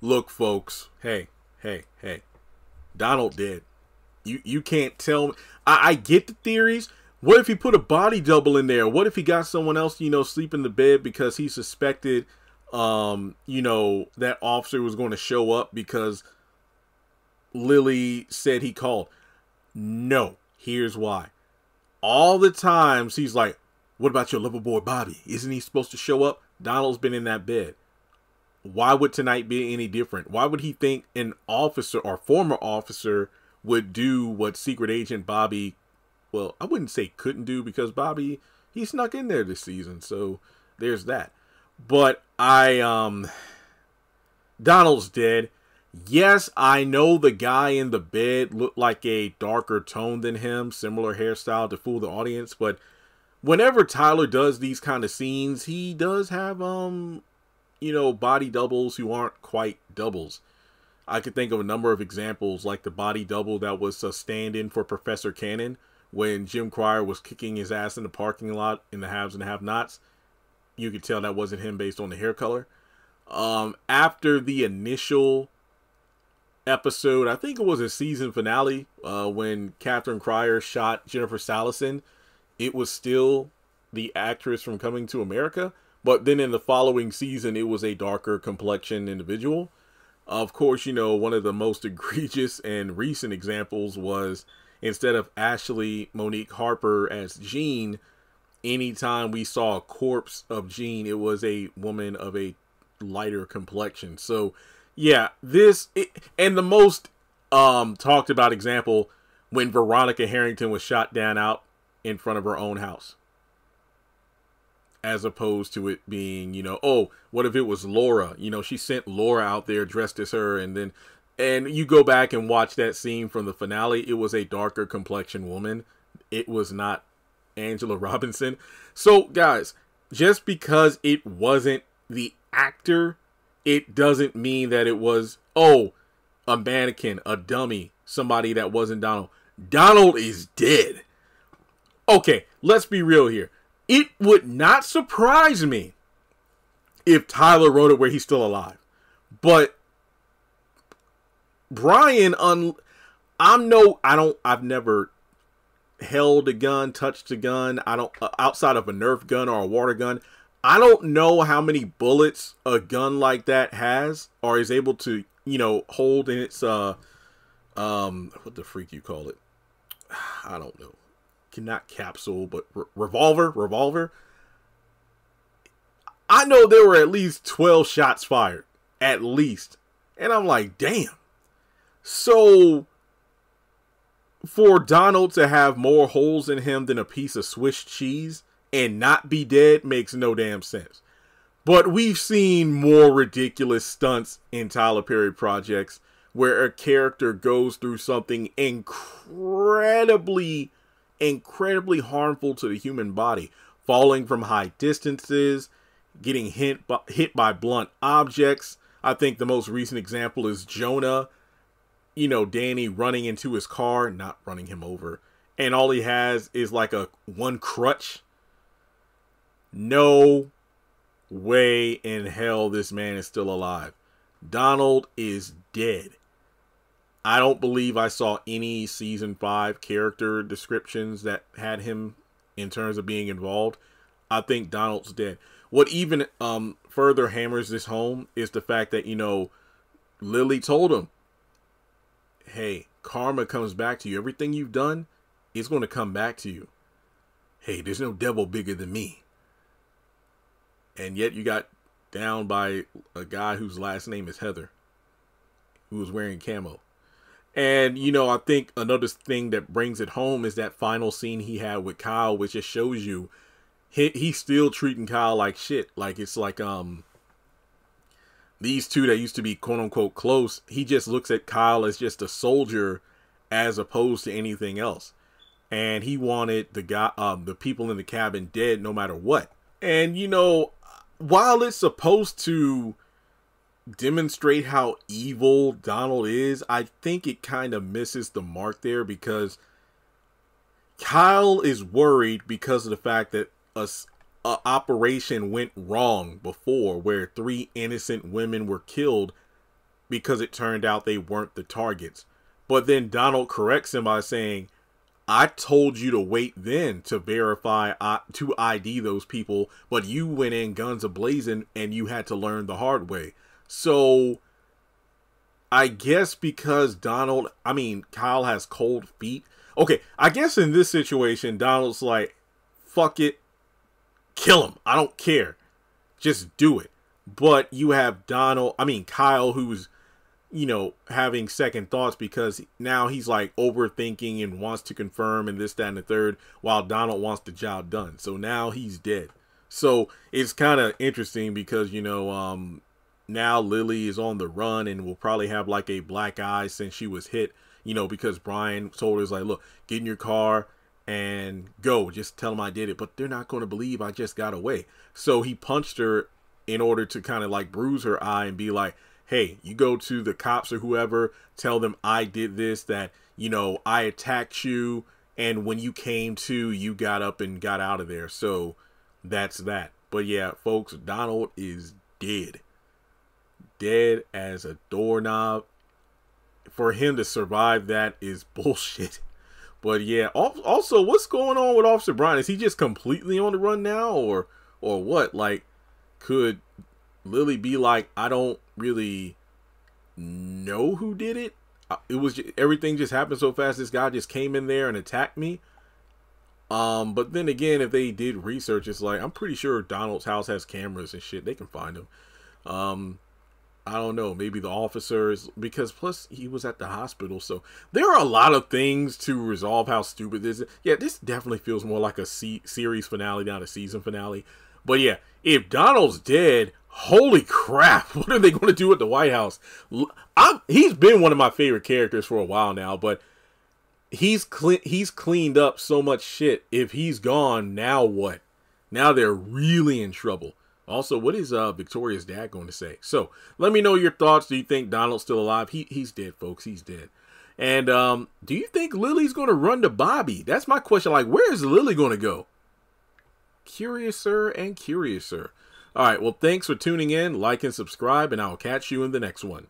Look, folks, hey, Donald dead. You can't tell me. I get the theories. What if he put a body double in there? What if he got someone else, sleep in the bed because he suspected, that officer was going to show up because Lily said he called? No, here's why. All the times he's like, what about your lover boy Bobby? Isn't he supposed to show up? Donald's been in that bed. Why would tonight be any different? Why would he think an officer or former officer would do what Secret Agent Bobby, well, I wouldn't say couldn't do, because Bobby, he snuck in there this season. So there's that. But Donald's dead. Yes, I know the guy in the bed looked like a darker tone than him, similar hairstyle to fool the audience. But whenever Tyler does these kind of scenes, he does have, body doubles who aren't quite doubles. I could think of a number of examples, like the body double that was a stand-in for Professor Cannon when Jim Cryer was kicking his ass in the parking lot in the Haves and Have-Nots. You could tell that wasn't him based on the hair color. After the initial episode, I think it was a season finale, when Catherine Cryer shot Jennifer Salison, it was still the actress from Coming to America. But then in the following season, it was a darker complexion individual. Of course, one of the most egregious and recent examples was, instead of Ashley Monique Harper as Jean, anytime we saw a corpse of Jean, it was a woman of a lighter complexion. So, yeah, and the most talked about example, when Veronica Harrington was shot down out in front of her own house. As opposed to it being, oh, what if it was Laura? She sent Laura out there dressed as her, and you go back and watch that scene from the finale, it was a darker complexion woman. It was not Angela Robinson. So, guys, just because it wasn't the actor, it doesn't mean that it was, a mannequin, a dummy, somebody that wasn't Donald. Donald is dead. Okay, let's be real here. It would not surprise me if Tyler wrote it where he's still alive. But Brian, I've never held a gun, touched a gun. I don't, outside of a Nerf gun or a water gun. I don't know how many bullets a gun like that has or is able to, hold in its, what the freak you call it? I don't know. Not capsule, but revolver. I know there were at least 12 shots fired, at least. And I'm like, damn. So for Donald to have more holes in him than a piece of Swiss cheese and not be dead makes no damn sense. But we've seen more ridiculous stunts in Tyler Perry projects where a character goes through something incredibly harmful to the human body, falling from high distances, getting hit by blunt objects. I think the most recent example is Jonah, Danny running into his car, not running him over, and all he has is like one crutch. No way in hell this man is still alive. Donald is dead. I don't believe I saw any season 5 character descriptions that had him in terms of being involved. I think Donald's dead. What even further hammers this home is the fact that, Lily told him, hey, karma comes back to you. Everything you've done is going to come back to you. Hey, there's no devil bigger than me. And yet you got down by a guy whose last name is Heather, who was wearing camo. And, I think another thing that brings it home is that final scene he had with Kyle, which just shows you he's still treating Kyle like shit. Like, it's like, these two that used to be quote unquote close, he just looks at Kyle as just a soldier as opposed to anything else. and he wanted the people in the cabin dead no matter what. And you know, while it's supposed to demonstrate how evil Donald is, I think it kind of misses the mark there, because Kyle is worried because of the fact that a operation went wrong before, where 3 innocent women were killed because it turned out they weren't the targets. But then Donald corrects him by saying, I told you to wait then to verify, to ID those people, but you went in guns a-blazing and you had to learn the hard way. So I guess because Kyle has cold feet. Okay, I guess in this situation, Donald's like, fuck it, kill him. I don't care. Just do it. But you have Kyle, who's, you know, having second thoughts because now he's like overthinking and wants to confirm and this, that, and the third, while Donald wants the job done. So now he's dead. So it's kind of interesting because, you know, now Lily is on the run and will probably have like a black eye since she was hit, you know, because Brian told her, like, look, get in your car and go. Just tell them I did it. But they're not going to believe I just got away. So he punched her in order to kind of like bruise her eye and be like, hey, you go to the cops or whoever, tell them I did this, that, you know, I attacked you, and when you came to, you got up and got out of there. So that's that. But yeah, folks, Donald is dead. Dead as a doorknob. For him to survive that is bullshit. But yeah, also, what's going on with Officer Brian? Is he just completely on the run now, or what? Like, could Lily be like, I don't really know who did it? It was everything just happened so fast. This guy just came in there and attacked me. But then again, if they did research, it's like, I'm pretty sure Donald's house has cameras and shit. They can find him. I don't know. Maybe the officers, because plus he was at the hospital. So there are a lot of things to resolve how stupid this is. Yeah, this definitely feels more like a series finale, not a season finale. But yeah, if Donald's dead, holy crap, what are they going to do at the White House? He's been one of my favorite characters for a while now, but he's cleaned up so much shit. If he's gone, now what? Now they're really in trouble. Also, what is Victoria's dad going to say? So let me know your thoughts. Do you think Donald's still alive? He's dead, folks. He's dead. And do you think Lily's going to run to Bobby? That's my question. Like, where is Lily going to go? Curiouser and curiouser. All right, well, thanks for tuning in. Like and subscribe, and I'll catch you in the next one.